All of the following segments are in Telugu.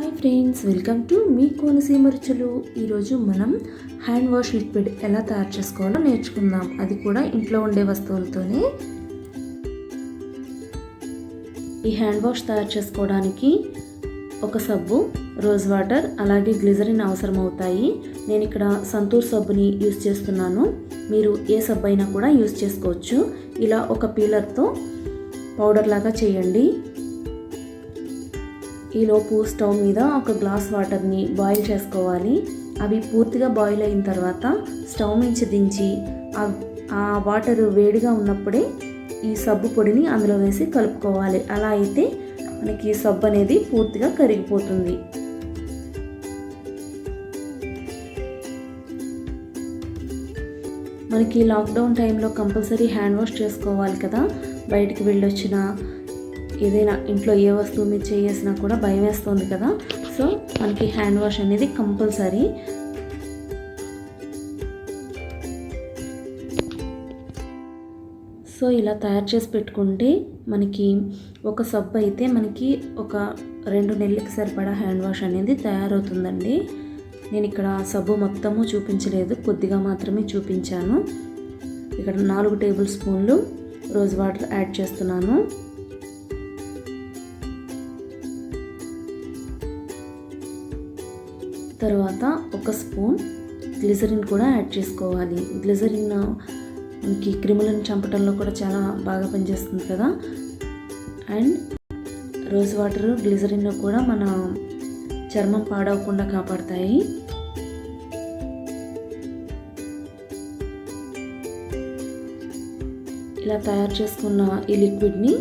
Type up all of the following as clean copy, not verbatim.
Hi friends, welcome to me Konaseema రుచులు. ఈరోజు మనం హ్యాండ్ వాష్ లిక్విడ్ ఎలా తయారు చేసుకోవాలో నేర్చుకుందాం, అది కూడా ఇంట్లో ఉండే వస్తువులతోనే. ఈ హ్యాండ్ వాష్ తయారు చేసుకోవడానికి ఒక సబ్బు, రోజ్ వాటర్, అలాగే గ్లిజరిన్ అవసరం అవుతాయి. నేను ఇక్కడ సంతూర్ సబ్బుని యూజ్ చేస్తున్నాను. మీరు ఏ సబ్బు అయినా కూడా యూజ్ చేసుకోవచ్చు. ఇలా ఒక పీలర్తో పౌడర్ లాగా చేయండి. ఈలోపు స్టవ్ మీద ఒక గ్లాస్ వాటర్ని బాయిల్ చేసుకోవాలి. అవి పూర్తిగా బాయిల్ అయిన తర్వాత స్టవ్ నుంచి దించి ఆ వాటర్ వేడిగా ఉన్నప్పుడే ఈ సబ్బు పొడిని అందులో వేసి కలుపుకోవాలి. అలా అయితే మనకి సబ్బు అనేది పూర్తిగా కరిగిపోతుంది. మనకి లాక్డౌన్ టైంలో కంపల్సరీ హ్యాండ్ వాష్ చేసుకోవాలి కదా. బయటికి వెళ్ళొచ్చినా ఏదైనా ఇంట్లో ఏ వస్తువు మీద చేసినా కూడా భయం వేస్తుంది కదా. సో మనకి హ్యాండ్ వాష్ అనేది కంపల్సరీ. సో ఇలా తయారు చేసి పెట్టుకుంటే మనకి ఒక సబ్బు అయితే మనకి ఒక 2 నెలలకి సరిపడా హ్యాండ్ వాష్ అనేది తయారవుతుందండి. నేను ఇక్కడ సబ్బు మొత్తము చూపించలేదు, కొద్దిగా మాత్రమే చూపించాను. ఇక్కడ 4 టేబుల్ స్పూన్లు రోజ్ వాటర్ యాడ్ చేస్తున్నాను. తర్వాత ఒక స్పూన్ గ్లిజరిన్ కూడా యాడ్ చేసుకోవాలి. గ్లిజరిన్ మనకి క్రిములను చంపడంలో కూడా చాలా బాగా పనిచేస్తుంది కదా. అండ్ రోజ్ వాటర్, గ్లిజరిన్ కూడా మన చర్మం పాడవకుండా కాపాడతాయి. ఇలా తయారు చేసుకున్న ఈ లిక్విడ్ని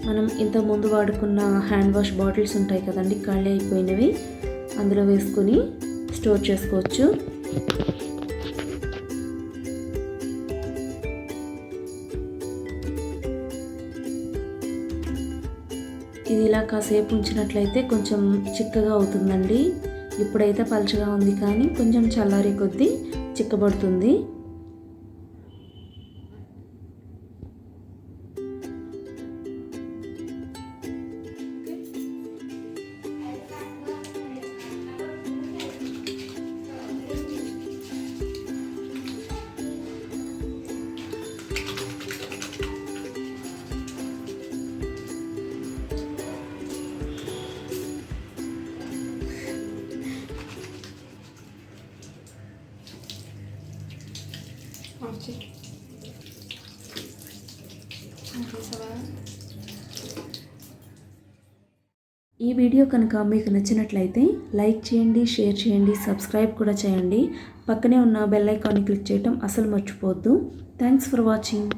మనం ఇంతకుముందు వాడుకున్న హ్యాండ్ వాష్ బాటిల్స్ ఉంటాయి కదండి, ఖాళీ అయిపోయినవి, అందులో వేసుకొని స్టోర్ చేసుకోవచ్చు. ఇది ఇలా కాసేపు ఉంచినట్లయితే కొంచెం చిక్కగా అవుతుందండి. ఇప్పుడైతే పలుచగా ఉంది, కానీ కొంచెం చల్లారే కొద్దీ చిక్కబడుతుంది. ఈ వీడియో కనుక మీకు నచ్చినట్లయితే లైక్ చేయండి, షేర్ చేయండి, సబ్స్క్రైబ్ కూడా చేయండి. పక్కనే ఉన్న బెల్ ఐకాన్ని క్లిక్ చేయటం అసలు మర్చిపోవద్దు. Thanks for watching.